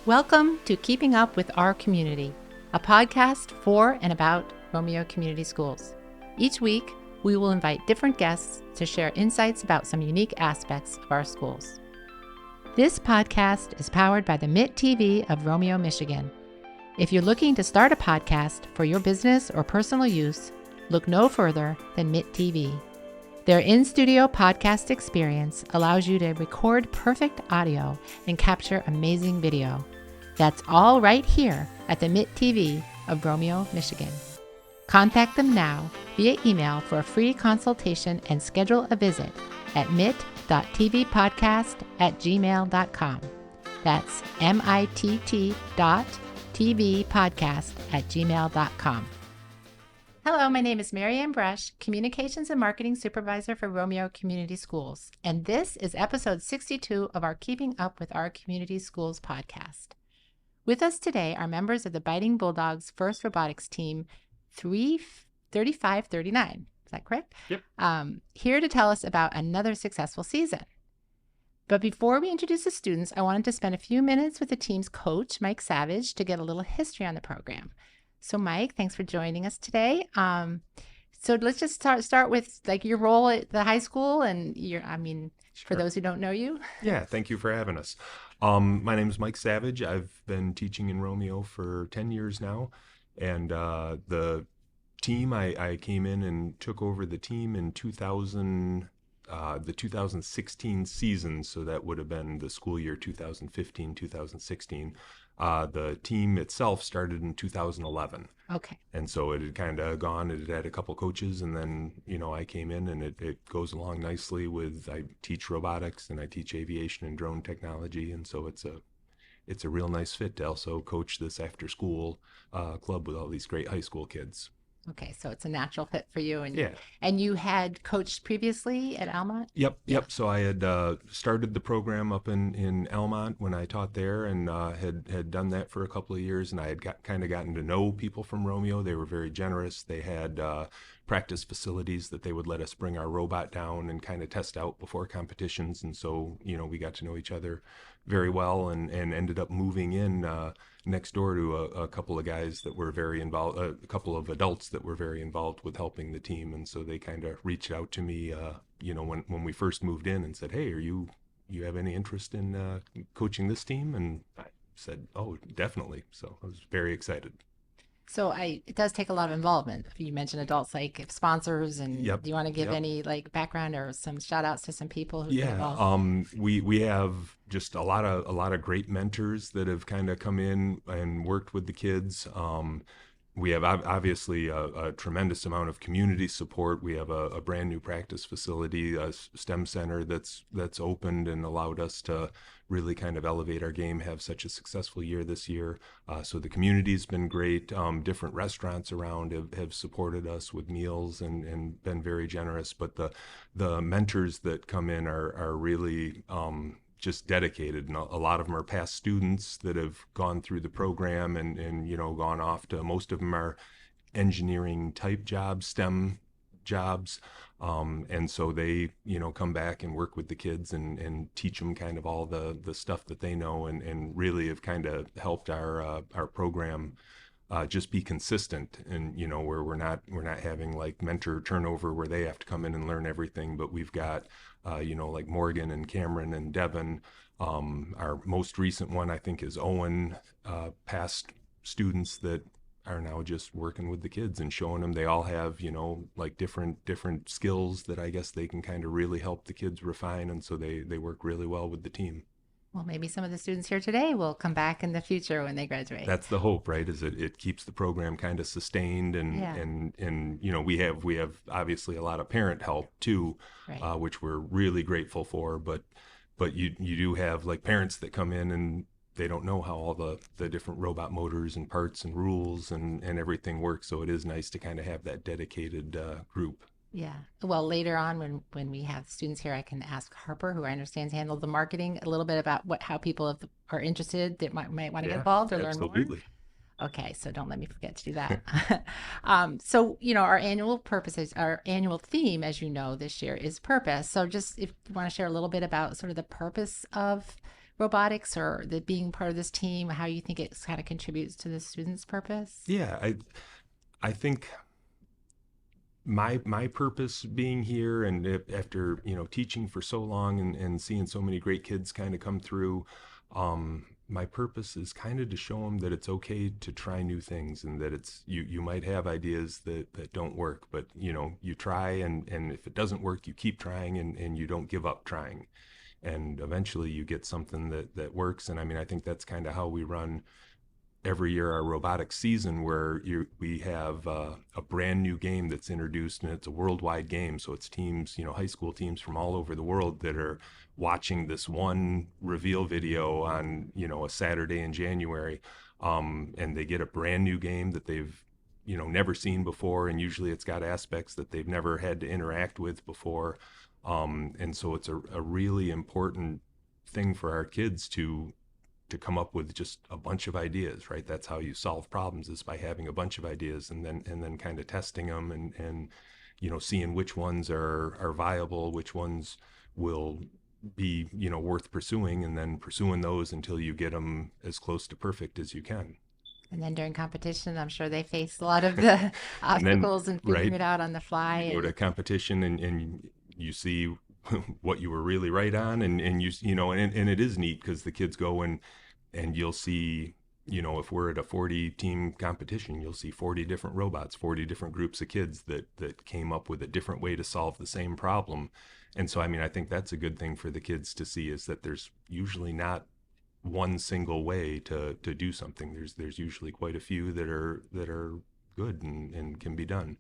Welcome to Keeping Up with Our Community, a podcast for and about Romeo Community Schools. Each week, we will invite different guests to share insights about some unique aspects of our schools. This podcast is powered by the MIT TV of Romeo, Michigan. If you're looking to start a podcast for your business or personal use, look no further than MIT TV. Their in-studio podcast experience allows you to record perfect audio and capture amazing video. That's all right here at the MIT TV of Romeo, Michigan. Contact them now via email for a free consultation and schedule a visit at mit.tvpodcast@gmail.com. That's mitt.tvpodcast@gmail.com. Hello, my name is Marianne Brush, Communications and Marketing Supervisor for Romeo Community Schools, and this is episode 62 of our Keeping Up with Our Community Schools podcast. With us today are members of the Byting Bulldogs first robotics team 3539. Is that correct? Yep. Here to tell us about another successful season. But before we introduce the students, I wanted to spend a few minutes with the team's coach, Mike Savage, to get a little history on the program. So Mike, thanks for joining us today. So let's just start with like your role at the high school and for those who don't know you. Yeah, thank you for having us. My name is Mike Savage. I've been teaching in Romeo for 10 years now. And the team, I came in and took over the team in 2000, the 2016 season. So that would have been the school year 2015, 2016. The team itself started in 2011. Okay. And so it had kind of gone, it had a couple coaches, and then, I came in and it goes along nicely with, I teach robotics and I teach aviation and drone technology. And so it's a real nice fit to also coach this after school club with all these great high school kids. Okay, so it's a natural fit for you. And yeah. And you had coached previously at Almont? Yep. So I had started the program up in Almont when I taught there, and had done that for a couple of years, and I had gotten to know people from Romeo. They were very generous. They had practice facilities that they would let us bring our robot down and kind of test out before competitions, and so we got to know each other very well, and ended up moving in next door to a couple of guys that were very involved, a couple of adults that were very involved with helping the team. And so they kind of reached out to me, when we first moved in and said, hey, you have any interest in coaching this team? And I said, oh, definitely. So I was very excited. So it does take a lot of involvement. You mentioned adults like sponsors, and Yep. Do you want to give any like background or some shout outs to some people who get involved? We have just a lot of great mentors that have kind of come in and worked with the kids. We have obviously a tremendous amount of community support. We have a brand new practice facility, a STEM center that's opened and allowed us to really kind of elevate our game, have such a successful year this year. So the community's been great. Different restaurants around have supported us with meals and been very generous. But the mentors that come in are really just dedicated, and a lot of them are past students that have gone through the program and gone off to, most of them are engineering type jobs, STEM jobs, and so they come back and work with the kids and teach them kind of all the stuff that they know, and really have kind of helped our program just be consistent, and where we're not having like mentor turnover where they have to come in and learn everything, but we've got like Morgan and Cameron and Devin. Our most recent one, I think, is Owen, past students that are now just working with the kids and showing them they all have, like different skills that I guess they can kind of really help the kids refine. And so they work really well with the team. Well, maybe some of the students here today will come back in the future when they graduate. That's the hope, right? Is it keeps the program kind of sustained, and we have obviously a lot of parent help too, right. Which we're really grateful for. But you do have like parents that come in and they don't know how all the different robot motors and parts and rules and everything works. So it is nice to kind of have that dedicated group. Yeah. Well, later on when we have students here, I can ask Harper, who I understand handles the marketing, a little bit about how people are interested that might want to get involved or learn more. Absolutely. Okay, so don't let me forget to do that. So, our annual theme, as you know, this year is purpose. So just if you want to share a little bit about sort of the purpose of robotics or the being part of this team, how you think it kind of contributes to the students' purpose? Yeah, I think my purpose being here, and after teaching for so long and seeing so many great kids kind of come through, my purpose is kind of to show them that it's okay to try new things, and that it's you might have ideas that don't work, but you try, and if it doesn't work, you keep trying, and you don't give up trying, and eventually you get something that works. And I mean, I think that's kind of how we run every year our robotics season, where we have a brand new game that's introduced, and it's a worldwide game. So it's teams, high school teams from all over the world that are watching this one reveal video on, a Saturday in January. And they get a brand new game that they've, never seen before. And usually it's got aspects that they've never had to interact with before. And so it's a really important thing for our kids to come up with just a bunch of ideas, right? That's how you solve problems, is by having a bunch of ideas, and then kind of testing them, and seeing which ones are viable, which ones will be worth pursuing, and then pursuing those until you get them as close to perfect as you can. And then during competition, I'm sure they face a lot of the And then, obstacles and figuring right, it out on the fly. you go to And competition, and you see what you were really right on, and and it is neat because the kids go and you'll see, if we're at a 40 team competition, you'll see 40 different robots, 40 different groups of kids that came up with a different way to solve the same problem. And so, I mean, I think that's a good thing for the kids to see, is that there's usually not one single way to do something. There's usually quite a few that are good and can be done.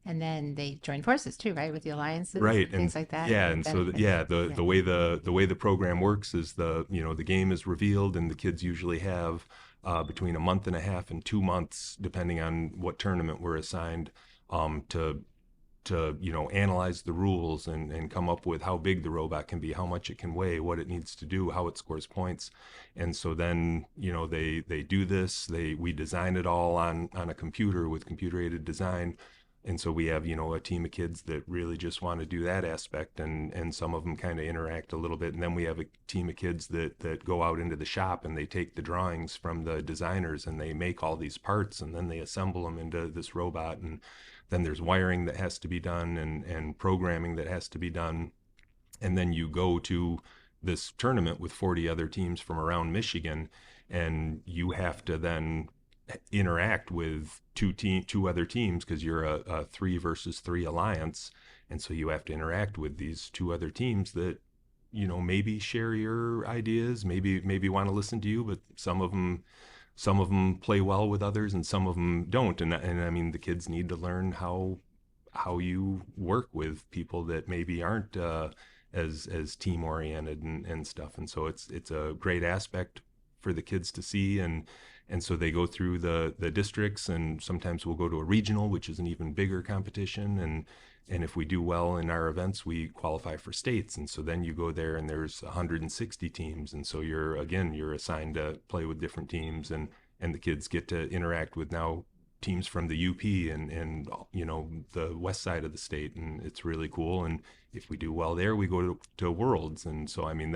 and then they join forces too, right, with the alliances Right. and And things like that, yeah, and and so benefits. yeah, the Yeah. the way the program works is, the game is revealed, and the kids usually have between a month and a half and 2 months, depending on what tournament we're assigned, to analyze the rules, and come up with how big the robot can be, how much it can weigh, what it needs to do, how it scores points. And so then they do this, we design it all on a computer with computer aided design. And so we have a team of kids that really just want to do that aspect, and some of them kind of interact a little bit. And then we have a team of kids that go out into the shop, and they take the drawings from the designers, and they make all these parts, and then they assemble them into this robot. And then there's wiring that has to be done, and programming that has to be done. And then you go to this tournament with 40 other teams from around Michigan, and you have to then interact with two other teams, because you're a 3 versus 3 alliance. And so you have to interact with these two other teams that maybe share your ideas, maybe want to listen to you, but some of them play well with others, and some of them don't. And I mean, the kids need to learn how you work with people that maybe aren't as team oriented and stuff. And so it's a great aspect for the kids to see. And so they go through the districts, and sometimes we'll go to a regional, which is an even bigger competition. And if we do well in our events, we qualify for states. And so then you go there, and there's 160 teams. And so you're assigned to play with different teams, and the kids get to interact with now teams from the UP and the west side of the state. And it's really cool. And if we do well there, we go to Worlds. And so, I mean,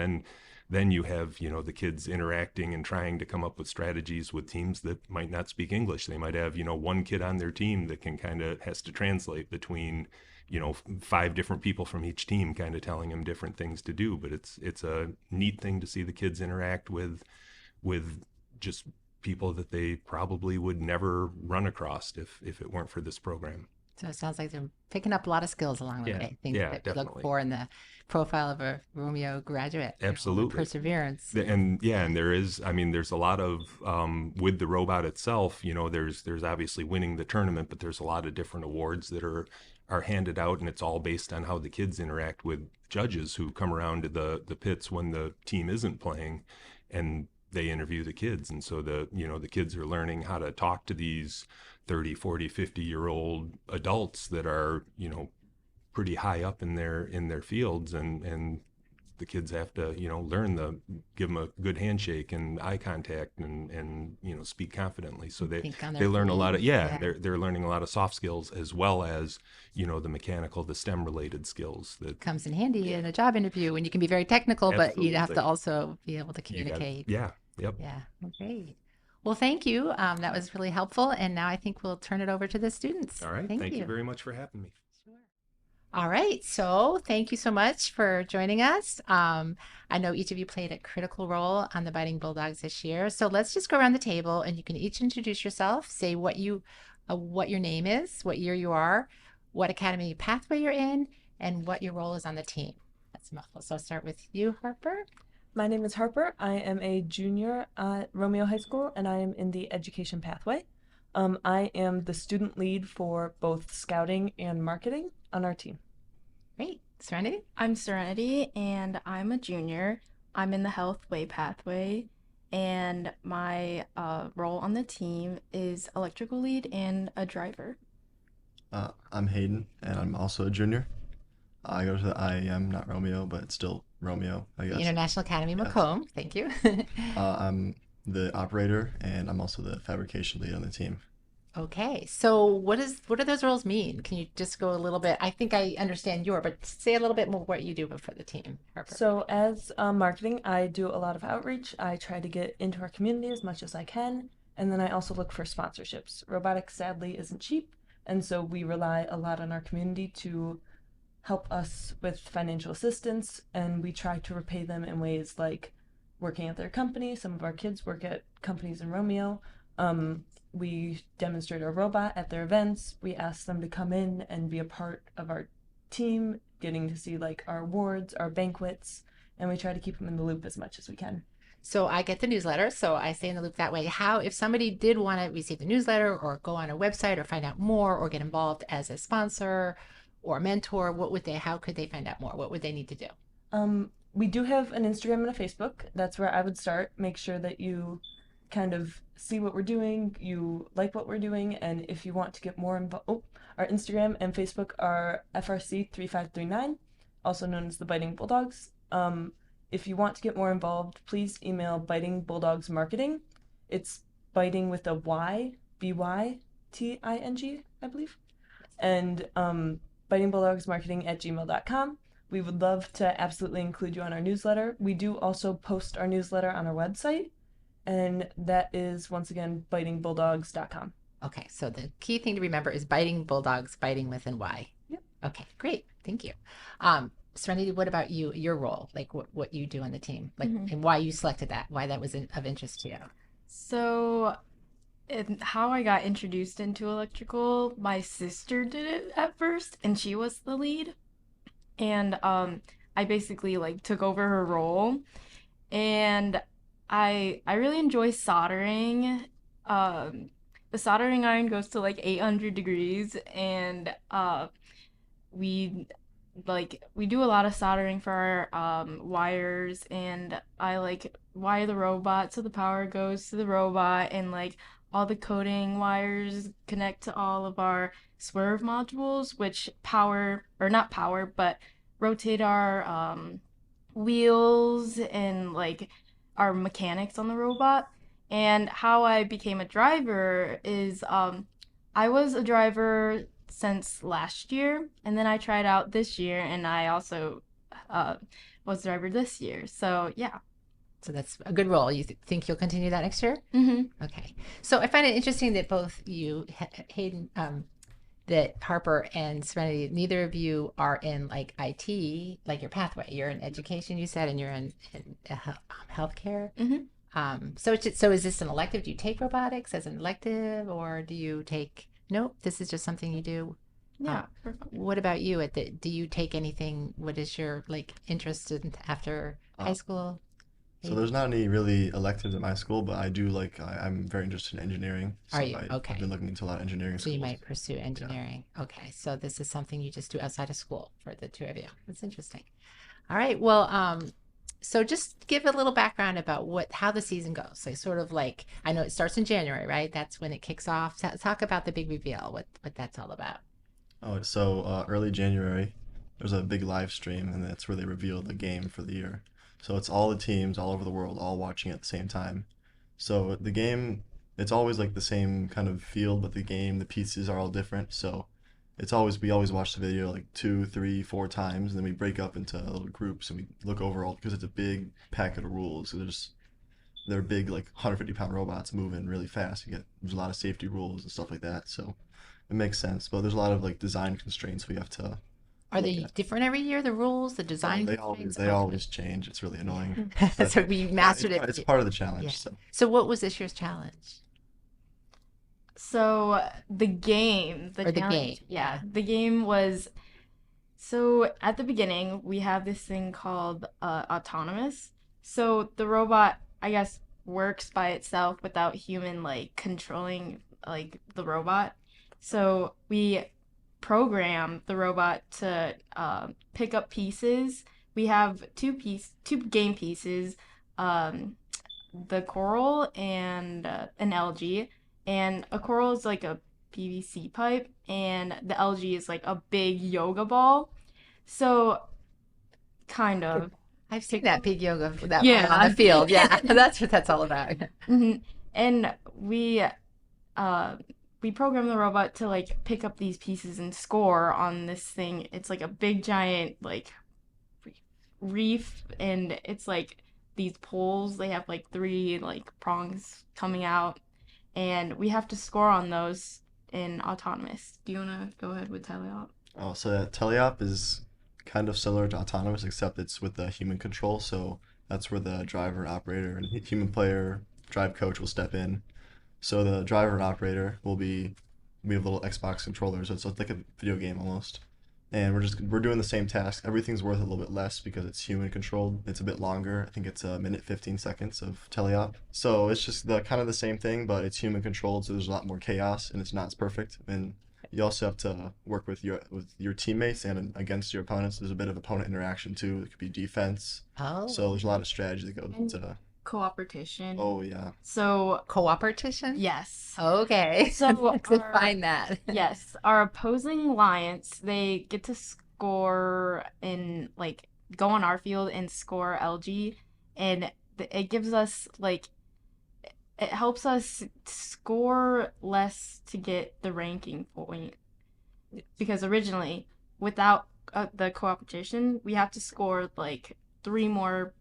then you have the kids interacting and trying to come up with strategies with teams that might not speak English. They might have one kid on their team that can kind of has to translate between 5 different people from each team, kind of telling them different things to do. But it's a neat thing to see the kids interact with just people that they probably would never run across if it weren't for this program. So it sounds like they're picking up a lot of skills along the Yeah, way, things yeah, that we look definitely. for in the profile of a Romeo graduate, the Absolutely. perseverance. And yeah, and there's a lot of with the robot itself. There's obviously winning the tournament, but there's a lot of different awards that are handed out, and it's all based on how the kids interact with judges who come around to the pits when the team isn't playing, and they interview the kids. And so the kids are learning how to talk to these 30, 40, 50-year-old adults that are pretty high up in their fields, and the kids have to, learn give them a good handshake and eye contact and speak confidently. So Think on they their learn a lot feet. of, yeah, they're learning a lot of soft skills as well as, the mechanical, the STEM related skills that, Comes in handy yeah, in a job interview when you can be very technical, but you have to absolutely. also be able to You got, communicate. yeah, yep. Yeah, well, great. Well, thank you. That was really helpful. And now I think we'll turn it over to the students. All right. Thank Thank you you. very much for having me. Sure. All right. So thank you so much for joining us. I know each of you played a critical role on the Biting Bulldogs this year. So let's just go around the table and you can each introduce yourself, say what your name is, what year you are, what academy pathway you're in, and what your role is on the team. That's a mouthful. So I'll start with you, Harper. My name is Harper. I am a junior at Romeo High School and I am in the education pathway. I am the student lead for both scouting and marketing on our team. Great. Serenity? I'm Serenity, and I'm a junior. I'm in the Healthway pathway, and my role on the team is electrical lead and a driver. I'm Hayden, and I'm also a junior. I go to the IAM, not Romeo, but it's still Romeo, I The guess. International Academy Yes. Macomb. Thank you. I'm the operator, and I'm also the fabrication lead on the team. Okay, so what do those roles mean? Can you just go a little bit? I think I understand but say a little bit more what you do for the team, Harper. So as marketing, I do a lot of outreach. I try to get into our community as much as I can. And then I also look for sponsorships. Robotics sadly isn't cheap. And so we rely a lot on our community to help us with financial assistance. And we try to repay them in ways like working at their company. Some of our kids work at companies in Romeo. We demonstrate our robot at their events. We ask them to come in and be a part of our team, getting to see like our awards, our banquets, and we try to keep them in the loop as much as we can. So I get the newsletter, so I stay in the loop that way. How, if somebody did want to receive the newsletter or go on a website or find out more or get involved as a sponsor or mentor, how could they find out more? What would they need to do? We do have an Instagram and a Facebook. That's where I would start. Make sure that you kind of see what we're doing, you like what we're doing, and if you want to get more involved, our Instagram and Facebook are FRC3539, also known as the Biting Bulldogs. If you want to get more involved, please email Biting Bulldogs Marketing. It's biting with a Y, BYTING, I believe. And bitingbulldogsmarketing@gmail.com. We would love to absolutely include you on our newsletter. We do also post our newsletter on our website, and that is, once again, bitingbulldogs.com. Okay, so the key thing to remember is Biting Bulldogs, biting with an Y. Yep. Okay, great. Thank you. Serenity, what about you, your role, like what you do on the team, like, and why you selected that, why that was of interest to you? So, how I got introduced into electrical, my sister did it at first, and she was the lead. And I basically like took over her role, and I really enjoy soldering. The soldering iron goes to like 800 degrees, and we do a lot of soldering for our wires, and I like wire the robot so the power goes to the robot, and like all the coding wires connect to all of our swerve modules, which but rotate our wheels and like our mechanics on the robot. And how I became a driver is I was a driver since last year, and then I tried out this year, and I also was a driver this year. So yeah. So that's a good role. You think you'll continue that next year? Mm-hmm. Okay. So I find it interesting that both you, Hayden, that Harper and Serenity, neither of you are in like IT, like your pathway. You're in education, you said, and you're in healthcare. Mm-hmm. So is this an elective? Do you take robotics as an elective, or do you take? Nope, this is just something you do. Yeah. What about you? Do you take anything? What is your like interest in after high school? So there's not any really electives at my school, but I do I'm very interested in engineering. So Are you? Okay. I've been looking into a lot of engineering So schools. you might pursue engineering. Yeah. Okay. So this is something you just do outside of school for the two of you. That's interesting. All right. Well, so just give a little background about how the season goes. So sort of like, I know it starts in January, right? That's when it kicks off. Talk about the big reveal, what that's all about. Oh, so early January, there's a big live stream, and that's where they reveal the game for the year. So it's all the teams all over the world all watching at the same time. So the game, it's always like the same kind of field, but the game, the pieces are all different. So it's always we always watch the video like two, three, four times, and then we break up into little groups and we look over all because it's a big packet of rules. So they're big like 150-pound robots moving really fast. There's a lot of safety rules and stuff like that. So it makes sense, but there's a lot of like design constraints we have to Are look they at. different every year, the rules, the design They constraints? always change. It's really annoying. But So we mastered it. it's part of the Yeah. challenge. So So what was this year's challenge? So the game, the Or the challenge, game, yeah, the game was, so at the beginning we have this thing called autonomous. So the robot, I guess, works by itself without human like controlling like the robot. So we program the robot to pick up pieces. We have two game pieces, um, the coral and an algae. And a coral is like a PVC pipe, and the algae is like a big yoga ball. So, kind of. I've seen that big yoga for that Yeah. on the field. Yeah, that's what that's all about. Mhm. And we program the robot to like pick up these pieces and score on this thing. It's like a big giant like reef, and it's like these poles. They have like three like prongs coming out, and we have to score on those in autonomous. Do you want to go ahead with teleop? Oh, so that teleop is kind of similar to autonomous, except it's with the human control. So that's where the driver, operator, and human player, drive coach will step in. So the driver and operator we have little Xbox controllers. So it's like a video game almost. And we're doing the same task. Everything's worth a little bit less because it's human controlled. It's a bit longer. I think it's a minute 15 seconds of teleop. So it's just the kind of the same thing, but it's human controlled. So there's a lot more chaos, and it's not as perfect. And you also have to work with your teammates and against your opponents. There's a bit of opponent interaction too. It could be defense. Oh, So there's a lot of strategy that goes And- into. Cooperation. Oh yeah. So, cooperation? yes. Okay. So Define that. Yes, our opposing alliance, they get to score in like go on our field and score LG, and it gives us like it helps us score less to get the ranking point, because originally without the cooperation we have to score like three more.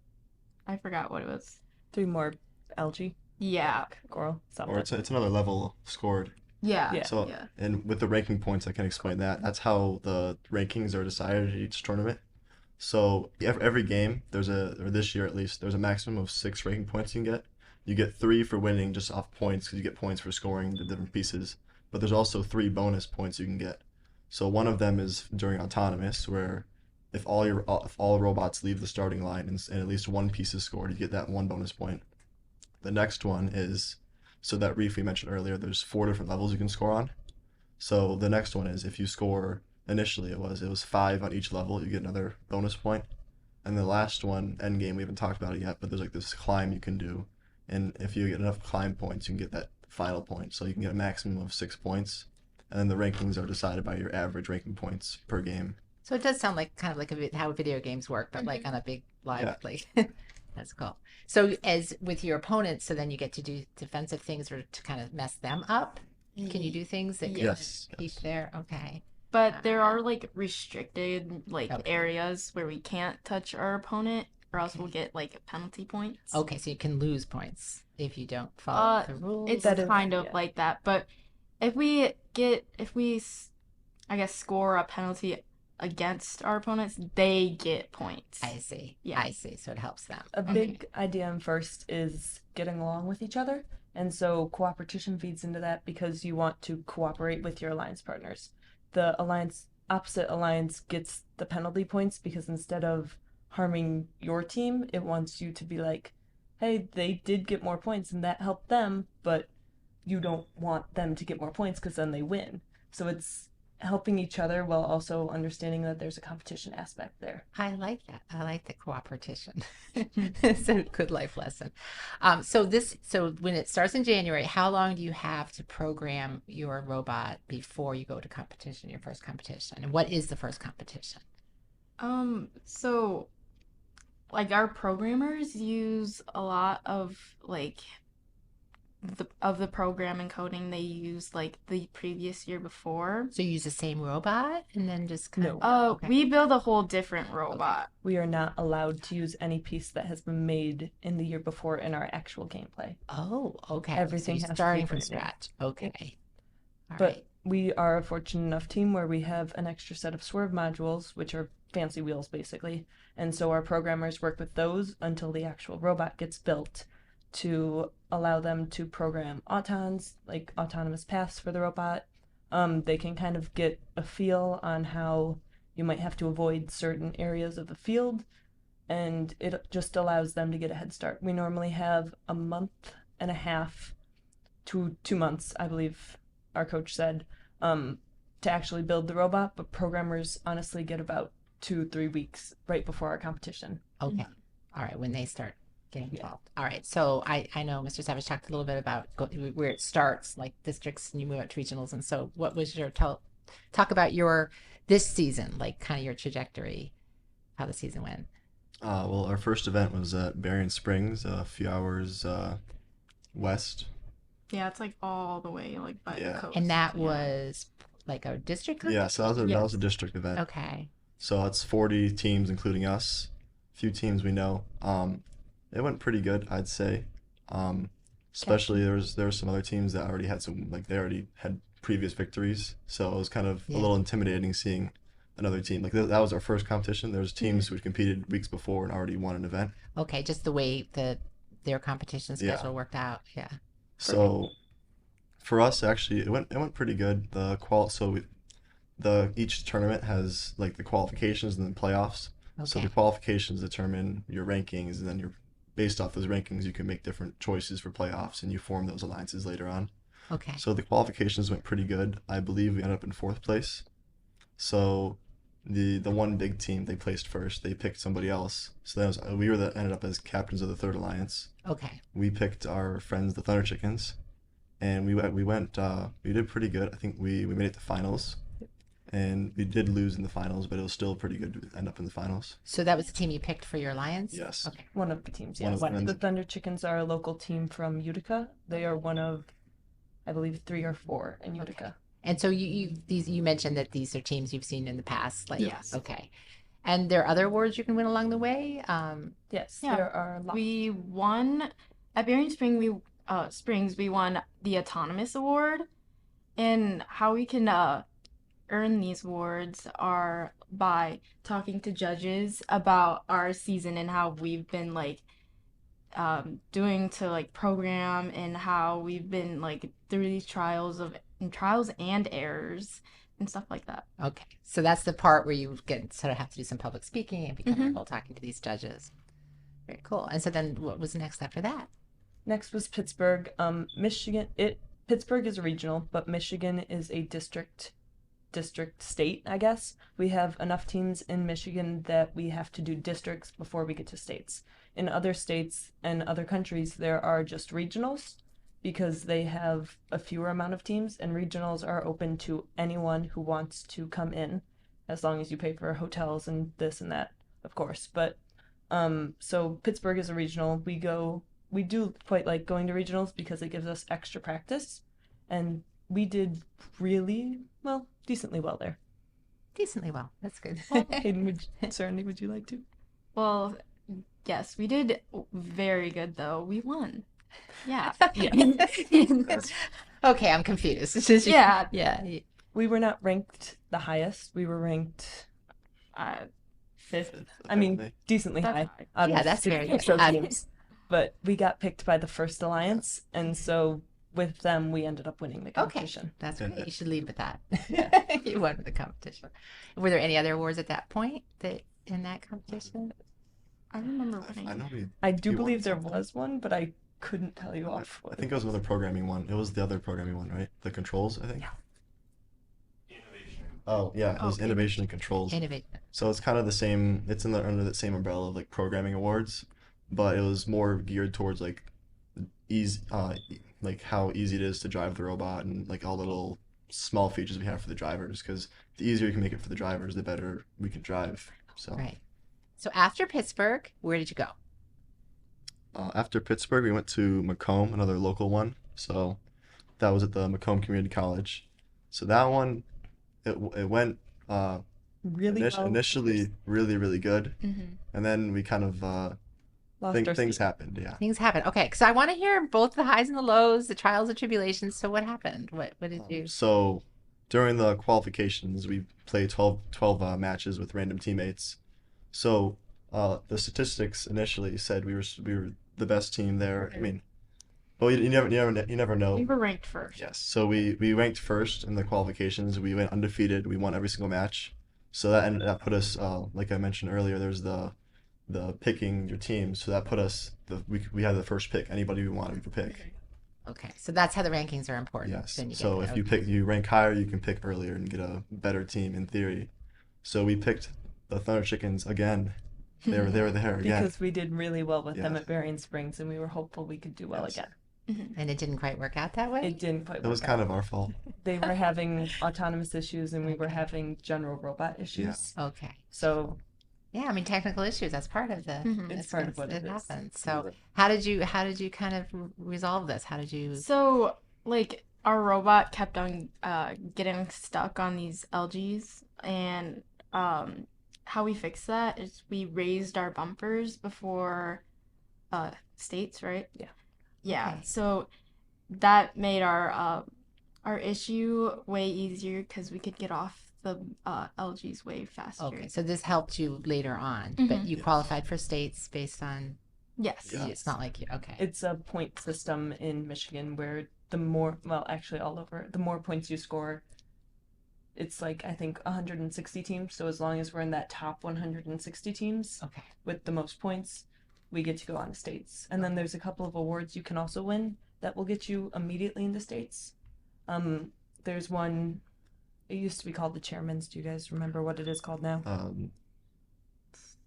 I forgot what it was. 3 more algae, Yeah, coral, something. Or it's another level scored. yeah, Yeah. So yeah. and with the ranking points, I can explain that. That's how the rankings are decided at each tournament. So every game, or this year at least, there's a maximum of 6 ranking points you can get. You get 3 for winning just off points because you get points for scoring the different pieces. But there's also 3 bonus points you can get. So one of them is during autonomous, where if all robots leave the starting line and at least one piece is scored, you get that 1 bonus point. The next one is so that reef we mentioned earlier. There's 4 different levels you can score on. So the next one is if you score initially it was 5 on each level, you get another bonus point. And the last one, end game, we haven't talked about it yet, but there's like this climb you can do, and if you get enough climb points, you can get that final point. So you can get a maximum of 6 points, and then the rankings are decided by your average ranking points per game. So it does sound like kind of like how video games work, but like on a big live Yeah. like that's cool. So as with your opponents, so then you get to do defensive things or to kind of mess them up. Can you do things that Yes, keep yes. there? Okay. But there are like restricted like Okay. areas where we can't touch our opponent, or else we'll get like penalty points. Okay, so you can lose points if you don't follow the rules. It's That is- kind of yeah. like that. But if we I guess score a penalty against our opponents, they get points. I see. Yeah. I see. So it helps them. A big idea in first is getting along with each other. And so cooperation feeds into that because you want to cooperate with your alliance partners. The opposite alliance gets the penalty points because instead of harming your team, it wants you to be like, hey, they did get more points and that helped them, but you don't want them to get more points because then they win. So it's helping each other while also understanding that there's a competition aspect there. I like that. I like the cooperation. It's a good life lesson. So when it starts in January, how long do you have to program your robot before you go to competition, your first competition? And what is the first competition? So like our programmers use a lot of like the program and coding they used like the previous year before. So you use the same robot and then just kind No. of okay. We build a whole different robot. We are not allowed to use any piece that has been made in the year before in our actual gameplay. Oh, okay. Everything so has you're to be starting from brand new. scratch. Okay. All But right. we are a fortunate enough team where we have an extra set of swerve modules, which are fancy wheels basically. And so our programmers work with those until the actual robot gets built to allow them to program autons, like autonomous paths for the robot. They can kind of get a feel on how you might have to avoid certain areas of the field, and it just allows them to get a head start. We normally have a month and a half to 2 months, I believe our coach said, to actually build the robot, but programmers honestly get about 2-3 weeks right before our competition. Okay. All right. When they start getting involved. All right. So I know Mr. Savage talked a little bit about where it starts, like districts, and you move up to regionals. And so what was your talk about your this season, like kind of your trajectory, how the season went? Well, our first event was at Berrien Springs, a few hours west. Yeah, it's like all the way like by Yeah. the coast. And that Yeah. was like a district group? Yeah, so that was a Yes. district event. Okay. So that's 40 teams, including us. A few teams we know. It went pretty good, I'd say. Especially there were some other teams that already had they already had previous victories. So it was kind of a Yeah. little intimidating seeing another team. Like that was our first competition. There was teams who had competed weeks before and already won an event. Okay. Just the way their competition Yeah. schedule worked out. Yeah. So for us, actually, it went pretty good. Each tournament has like the qualifications and then playoffs. So Okay. the qualifications determine your rankings, and then based off those rankings, you can make different choices for playoffs, and you form those alliances later on. Okay. So the qualifications went pretty good. I believe we ended up in fourth place. So the one big team, they placed first. They picked somebody else. So we ended up as captains of the third alliance. Okay. We picked our friends, the Thunder Chickens, and we did pretty good. I think we made it to finals, and we did lose in the finals, but it was still pretty good to end up in the finals. So that was the team you picked for your alliance? Yes. Okay. One of the teams, One yes. of them. The Thunder Chickens are a local team from Utica. They are one of, I believe, 3 or 4 in Utica. And so you mentioned that these are teams you've seen in the past, like Yes. Okay. And there are other awards you can win along the way. Yes, Yeah. there are lots. We won at Berrien Springs. We won the Autonomous Award, and how we can earn these awards are by talking to judges about our season and how we've been like doing to like program and how we've been like through these trials and errors and stuff like that. Okay. So that's the part where you sort of have to do some public speaking and be Mhm. comfortable talking to these judges. Very cool. And so then what was next after that? Next was Pittsburgh. Michigan. Pittsburgh is a regional, but Michigan is a district state, I guess. We have enough teams in Michigan that we have to do districts before we get to states. In other states and other countries, there are just regionals because they have a fewer amount of teams, and regionals are open to anyone who wants to come in, as long as you pay for hotels and this and that, of course. But so Pittsburgh is a regional. We do quite like going to regionals because it gives us extra practice, and we did really well, decently well there. Decently well. That's good. Hayden, would you like to? Well, yes, we did very good though. We won. Yeah. Okay, I'm confused. Yeah. Yeah. We were not ranked the highest. We were ranked fifth. I mean, decently That's high. high. Out Yeah, of that's very 56 good. teams. But we got picked by the first alliance, and so with them, we ended up winning the Okay. competition. That's great. You should lead with that. Yeah. You won the competition. Were there any other awards at that point in that competition? I remember I winning. know I do You won believe there something. was one, but I couldn't tell you I off. think it was another programming one. It was the other programming one, right? The controls, I think. Oh yeah, it was Okay. innovation and controls. Innovate. So it's kind of the same. It's under the same umbrella of like programming awards, but it was more geared towards like like how easy it is to drive the robot and like all the little small features we have for the drivers. Because the easier you can make it for the drivers, the better we can drive. So Right. So after Pittsburgh, where did you go? after Pittsburgh, we went to Macomb, another local one. So that was at the Macomb Community College. So that one, it went Really well. initially really really good, Mm-hmm. and then we kind of Lost our things steam. happened. Yeah. Things happen. Okay, so I want to hear both the highs and the lows, the trials and tribulations. So what happened? What did you? So during the qualifications, we played 12 matches with random teammates. So the statistics initially said we were the best team there. I mean, but you never know. We were ranked first. Yes. So we ranked first in the qualifications. We went undefeated. We won every single match. So that put us like I mentioned earlier. There's the picking your team. So that put us we had the first pick. Anybody we wanted we could pick. Okay, so that's how the rankings are important. Yes. Then you So get if you rank higher, you can pick earlier and get a better team in theory. So we picked the Thunder Chickens again. They were there again. Because we did really well with them Yeah. at Berrien Springs, and we were hopeful we could do well Yes. again. And it didn't quite work out that way. It didn't quite It was work kind out. of our fault. They were having autonomous issues, and we were having general robot issues. Okay. So Yeah, I mean technical issues. That's part of the. Mhm. It's part of what it is. happens. So how did you kind of resolve this? How did you? So, like, our robot kept on getting stuck on these LGs, and how we fixed that is we raised our bumpers before states, right? Yeah. Yeah. Okay. So that made our issue way easier because we could get off the LGs way faster. Okay, so this helped you later on, but you Yes. qualified for states based on. Yes. Yeah. It's not like you. Okay. it's a point system in Michigan where the more, well, actually all over, the more points you score, it's like, I think 160 teams. So as long as we're in that top 160 teams Okay. with the most points, we get to go on to states. And then there's a couple of awards you can also win that will get you immediately into states. There's one, it used to be called the Chairman's. Do you guys remember what it is called now?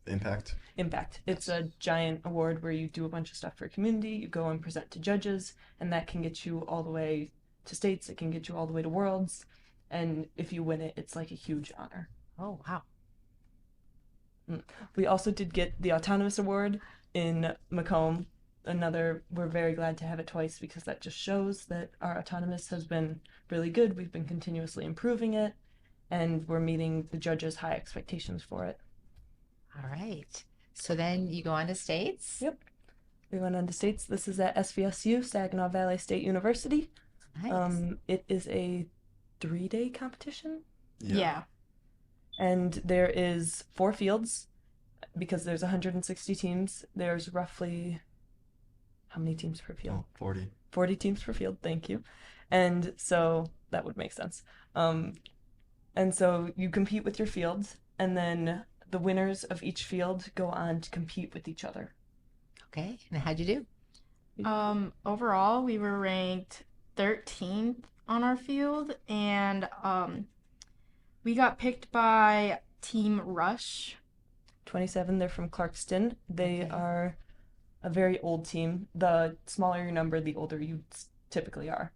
Impact. Impact. It's a giant award where you do a bunch of stuff for a community, you go and present to judges, and that can get you all the way to states, it can get you all the way to worlds, and if you win it, it's like a huge honor. Oh wow. We also did get the Autonomous Award in Macomb. We're very glad to have it twice because that just shows that our Autonomous has been really good. We've been continuously improving it, and we're meeting the judges' high expectations for it. All right. So then you go on to states. Yep. We went on to states. This is at SVSU, Saginaw Valley State University. Nice. It is a 3-day competition, Yeah. and there is 4 fields because there's 160 teams. There's roughly, how many teams per field? Oh, 40. 40 teams per field, thank you. And so that would make sense. And so you compete with your fields, and then the winners of each field go on to compete with each other. Okay. And how'd you do? Overall, we were ranked 13th on our field, and we got picked by Team Rush. 27, they're from Clarkston. They Okay. are a very old team. The smaller your number, the older you typically are.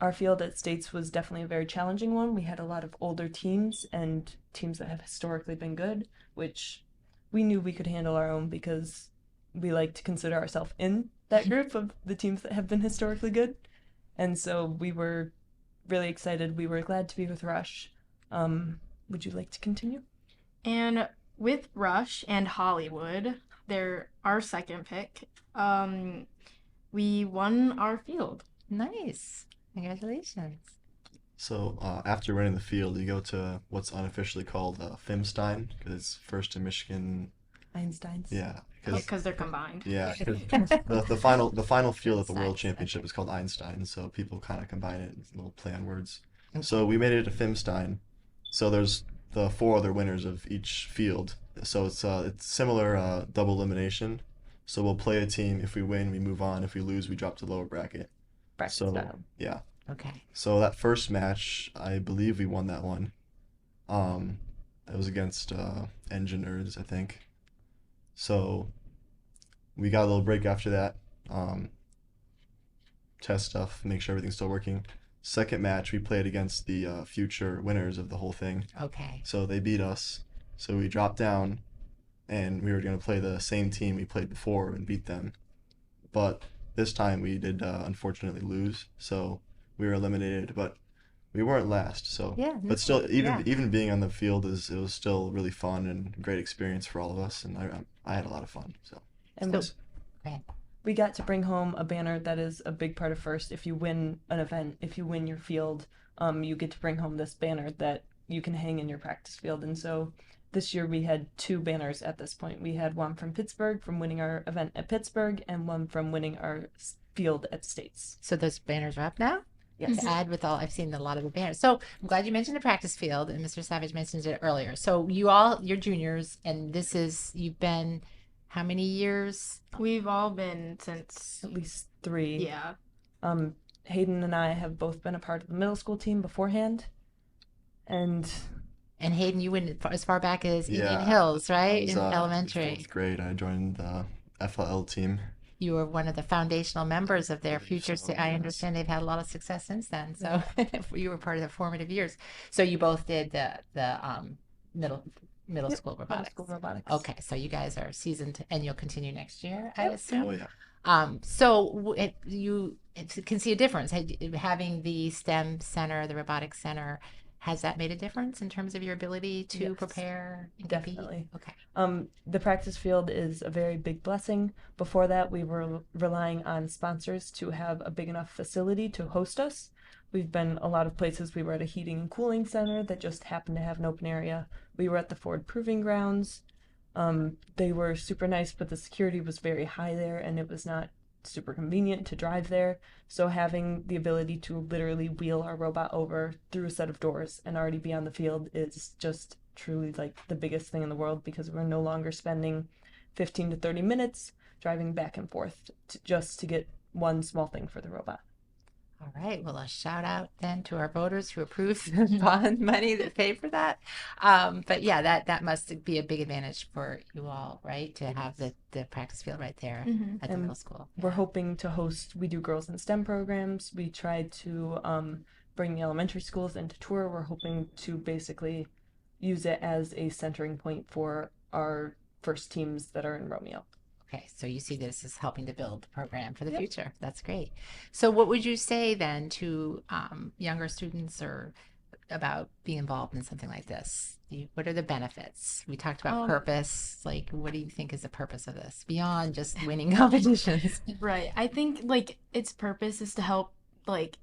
Our field at States was definitely a very challenging one. We had a lot of older teams and teams that have historically been good, which we knew we could handle our own because we like to consider ourselves in that group of the teams that have been historically good. And so we were really excited. We were glad to be with Rush. Would you like to continue? And with Rush and Hollywood, they're our second pick. We won our field. Nice. Congratulations. So after winning the field, you go to what's unofficially called Fimstein because it's first in Michigan. Einstein's. Yeah, Because they're combined. yeah, 'cause the final field at the World Science, Championship okay. is called Einstein, so people kind of combine it, it's a little play on words. Okay. So we made it to Fimstein. So there's the 4 other winners of each field. So it's similar double elimination. So we'll play a team. If we win, we move on. If we lose, we drop to lower bracket. Bracket So style. yeah. Okay. So that first match, I believe we won that one. It was against Engineers, I think. So we got a little break after that. Test stuff, make sure everything's still working. Second match, we played against the future winners of the whole thing. Okay. So they beat us. So we dropped down, and we were going to play the same team we played before and beat them. But this time we did unfortunately lose, so we were eliminated. But we weren't last, so. Yeah, But still, yeah. even being on the field it was still really fun and a great experience for all of us, and I had a lot of fun. So. And So, go ahead. we got to bring home a banner that is a big part of first. If you win an event, if you win your field, you get to bring home this banner that you can hang in your practice field. And so this year we had 2 banners at this point. We had one from Pittsburgh from winning our event at Pittsburgh, and one from winning our field at States. So those banners are up now? Yes. To add with all, I've seen a lot of the banners. So I'm glad you mentioned the practice field, and Mr. Savage mentioned it earlier. So you're juniors, and you've been how many years? We've all been since, At least 3. yeah. Hayden and I have both been a part of the middle school team beforehand. And Hayden, you went as far back as Indian Yeah, Hills, right? I was, In elementary. 4th grade, I joined the FLL team. You were one of the foundational members of their future. So, I yes. understand they've had a lot of success since then. So you were part of the formative years. So you both did the middle Yep, school middle robotics. school robotics. Okay, so you guys are seasoned, and you'll continue next year, I assume. Oh yeah. You can see a difference having the STEM center, the robotics center. Has that made a difference in terms of your ability to Yes, prepare and compete? definitely. Okay. The practice field is a very big blessing. Before that, we were relying on sponsors to have a big enough facility to host us. We've been a lot of places. We were at a heating and cooling center that just happened to have an open area. We were at the Ford Proving Grounds. They were super nice, but the security was very high there, and it was not super convenient to drive there. So having the ability to literally wheel our robot over through a set of doors and already be on the field is just truly like the biggest thing in the world, because we're no longer spending 15 to 30 minutes driving back and forth just to get one small thing for the robot. All right. Well, a shout out then to our voters who approved the bond money that paid for that. But yeah, that must be a big advantage for you all, right? To have the practice field right there at the And middle school. We're hoping to host, we do girls in STEM programs. We tried to bring the elementary schools into tour. We're hoping to basically use it as a centering point for our first teams that are in Romeo. Okay, so you see this as helping to build the program for the Yep. future. That's great. So what would you say then to younger students or about being involved in something like this? What are the benefits? We talked about purpose. Like, what do you think is the purpose of this beyond just winning competitions? Right. I think like its purpose is to help like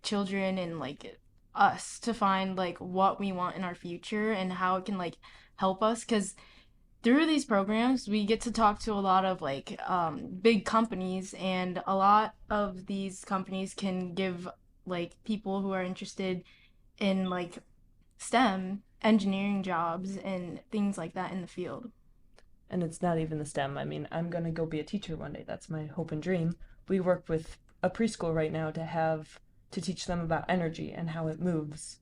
children and like us to find like what we want in our future and how it can like help us, because through these programs we get to talk to a lot of like big companies, and a lot of these companies can give like people who are interested in like STEM engineering jobs and things like that in the field. And it's not even the STEM. I mean, I'm going to go be a teacher one day. That's my hope and dream. We work with a preschool right now to teach them about energy and how it moves.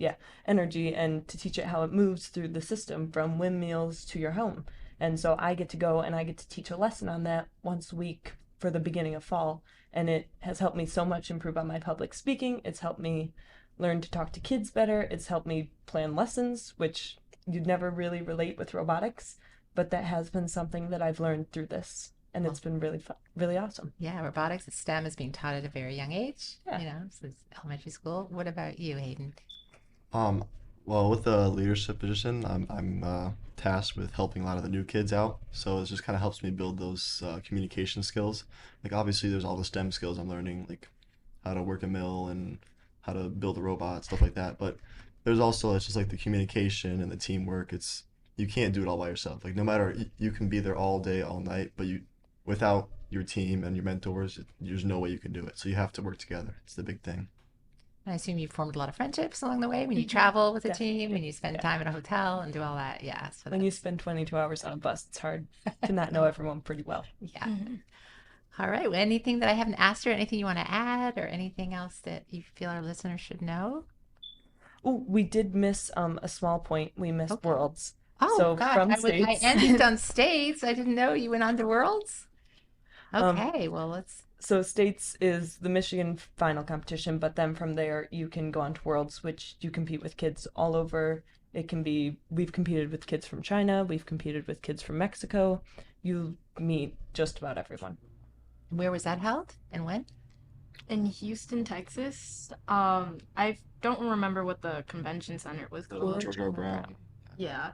Yeah, energy, and to teach it how it moves through the system from windmills to your home. And so I get to go and I get to teach a lesson on that once a week for the beginning of fall. And it has helped me so much improve on my public speaking. It's helped me learn to talk to kids better. It's helped me plan lessons, which you'd never really relate with robotics, but that has been something that I've learned through this. And it's been really fun, really awesome. Yeah, robotics, STEM is being taught at a very young age. Yeah. So it's elementary school. What about you, Hayden? Well, with the leadership position, I'm tasked with helping a lot of the new kids out. So it just kind of helps me build those communication skills. Like obviously, there's all the STEM skills I'm learning, like how to work a mill and how to build a robot, stuff like that. But there's also it's just like the communication and the teamwork. You can't do it all by yourself. Like no matter you can be there all day, all night, but without your team and your mentors, there's no way you can do it. So you have to work together. It's the big thing. I assume you formed a lot of friendships along the way when you travel with a team, Definitely. when you spend time in a hotel and do all that. Yeah. So When you spend 22 hours on a bus, it's hard to not know everyone pretty well. yeah. All right. Well, anything that I haven't asked or anything you want to add or anything else that you feel our listeners should know? Oh, we did miss a small point. We missed Okay. Worlds. Oh, So gosh. from I States. ended on States. I didn't know you went on to Worlds. Okay. Well, let's. So States is the Michigan final competition, but then from there you can go on to Worlds, which you compete with kids all over It can be, we've competed with kids from China, we've competed with kids from Mexico. You meet just about everyone. Where was that held and when? In Houston, Texas. I don't remember what the convention center was called. George R. Brown. Yeah.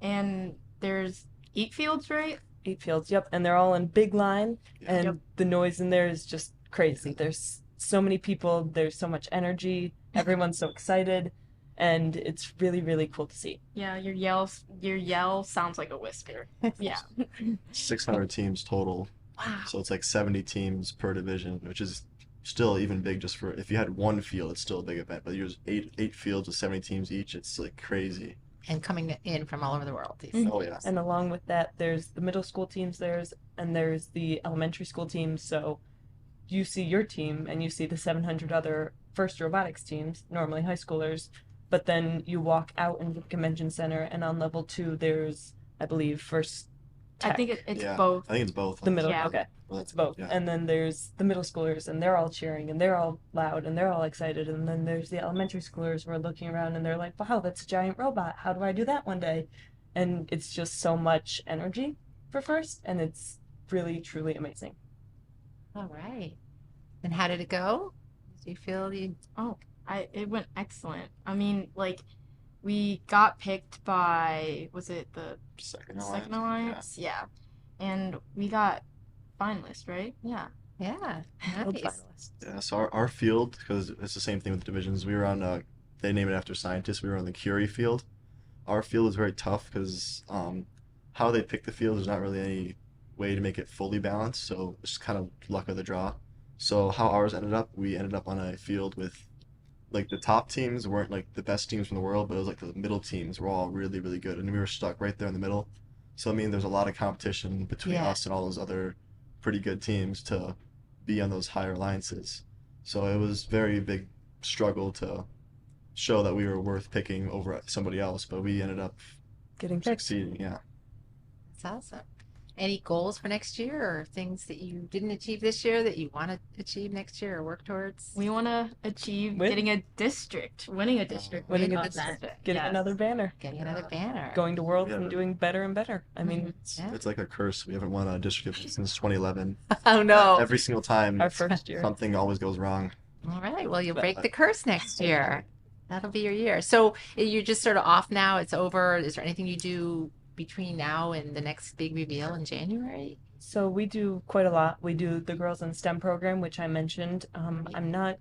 And there's 8 fields, right? 8 fields, yep, and they're all in big line, and Yep. the noise in there is just crazy. There's so many people, there's so much energy, everyone's so excited, and it's really, really cool to see. Yeah, your yell sounds like a whisper. Yeah. 600 teams total. Wow. So it's like 70 teams per division, which is still even big just for, if you had one field, it's still a big event. But there's eight fields with 70 teams each. It's like crazy. And coming in from all over the world. Oh, yeah. And along with that, there's the middle school teams, and there's the elementary school teams, so you see your team, and you see the 700 other first robotics teams, normally high schoolers, but then you walk out into the convention center, and on level 2, there's, I believe, first I tech. think it's Yeah. both. I think it's both. The middle, Yeah. okay. Well, It's both. yeah. And then there's the middle schoolers, and they're all cheering, and they're all loud, and they're all excited. And then there's the elementary schoolers who are looking around, and they're like, wow, that's a giant robot. How do I do that one day? And it's just so much energy for first, and it's really, truly amazing. All right. And how did it go? Do you feel you? It went excellent. I mean, like, we got picked by, was it the Second second alliance. alliance? Yeah. And we got finalist, right? Yeah. Yeah. Field Nice. finalists. Yeah, so our field, because it's the same thing with the divisions, we were on, they name it after scientists, we were on the Curie field. Our field was very tough because how they pick the field, there's not really any way to make it fully balanced, so it's just kind of luck of the draw. So how ours ended up, we ended up on a field with, like, the top teams weren't like the best teams from the world, but it was like the middle teams were all really, really good, and we were stuck right there in the middle. So I mean, there's a lot of competition between Yeah. us and all those other pretty good teams to be on those higher alliances. So it was very big struggle to show that we were worth picking over somebody else, but we ended up Getting picked. succeeding. Yeah. That's awesome. Any goals for next year or things that you didn't achieve this year that you want to achieve next year or work towards? We want to achieve Win? getting a district, winning a district. Winning a Love district. that. Getting Yes. another banner. Getting another banner. Going to Worlds Yeah. and doing better and better. I mean, It's, Yeah. it's like a curse. We haven't won a district since 2011. Oh, no. Every single time, our first year. something always goes wrong. All right. Well, you'll break the curse next year. That'll be your year. So you're just sort of off now. It's over. Is there anything you do between now and the next big reveal in January? So we do quite a lot. We do the Girls in STEM program, which I mentioned. I'm not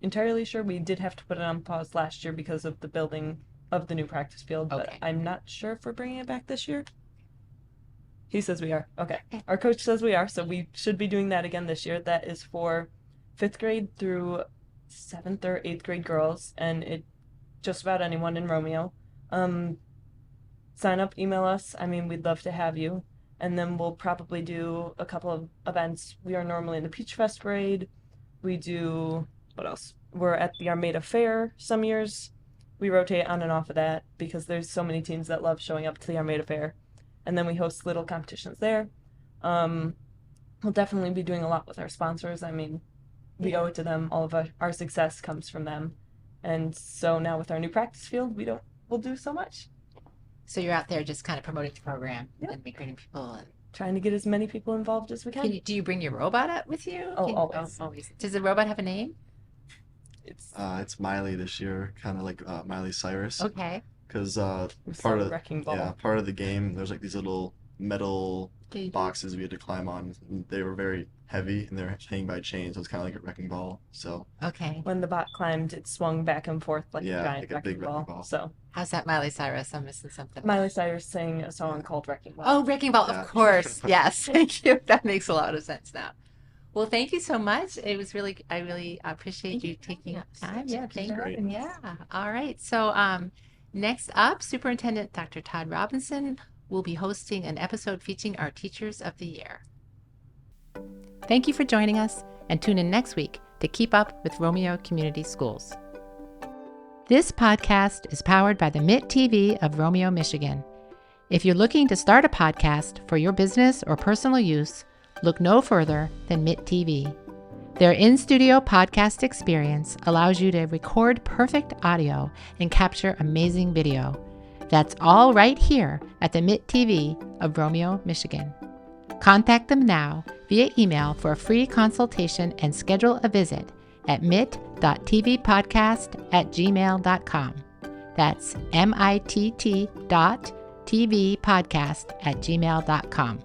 entirely sure. We did have to put it on pause last year because of the building of the new practice field, but Okay. I'm not sure if we're bringing it back this year. He says we are. Okay. Our coach says we are, so we should be doing that again this year. That is for 5th grade through 7th or 8th grade girls, and it just about anyone in Romeo. Sign up, email us. I mean, we'd love to have you. And then we'll probably do a couple of events. We are normally in the Peach Fest parade. We do, what else? We're at the Armada Fair some years. We rotate on and off of that because there's so many teams that love showing up to the Armada Fair. And then we host little competitions there. We'll definitely be doing a lot with our sponsors. I mean, we owe it to them. All of our success comes from them. And so now with our new practice field, we'll do so much. So you're out there just kind of promoting the program Yeah. and recruiting people. And Trying to get as many people involved as we can. do you bring your robot up with you? Oh, always. Always. Does the robot have a name? It's Miley this year, kind of like Miley Cyrus, Okay. because We part saw of Wrecking Ball. part of the game, there's like these little metal Okay. boxes we had to climb on. And they were very heavy and they're hanging by chains, so it's kind of like a wrecking ball. So Okay. When the bot climbed, it swung back and forth like Yeah, a giant like a wrecking big ball. wrecking ball. So How's that, Miley Cyrus? I'm missing something. Miley Cyrus sang a song called Wrecking Ball. Oh, Wrecking Ball, Yeah. of course. Yes, thank you. That makes a lot of sense now. Well, thank you so much. It was I really appreciate Thank you you for taking having us. time. Yeah, thank you. Great. Yeah. All right. So, next up, Superintendent Dr. Todd Robinson will be hosting an episode featuring our Teachers of the Year. Thank you for joining us, and tune in next week to keep up with Romeo Community Schools. This podcast is powered by the MIT TV of Romeo, Michigan. If you're looking to start a podcast for your business or personal use, look no further than MIT TV. Their in-studio podcast experience allows you to record perfect audio and capture amazing video. That's all right here at the MIT TV of Romeo, Michigan. Contact them now via email for a free consultation and schedule a visit at mit.tvpodcast@gmail.com. That's mitt.tvpodcast@gmail.com.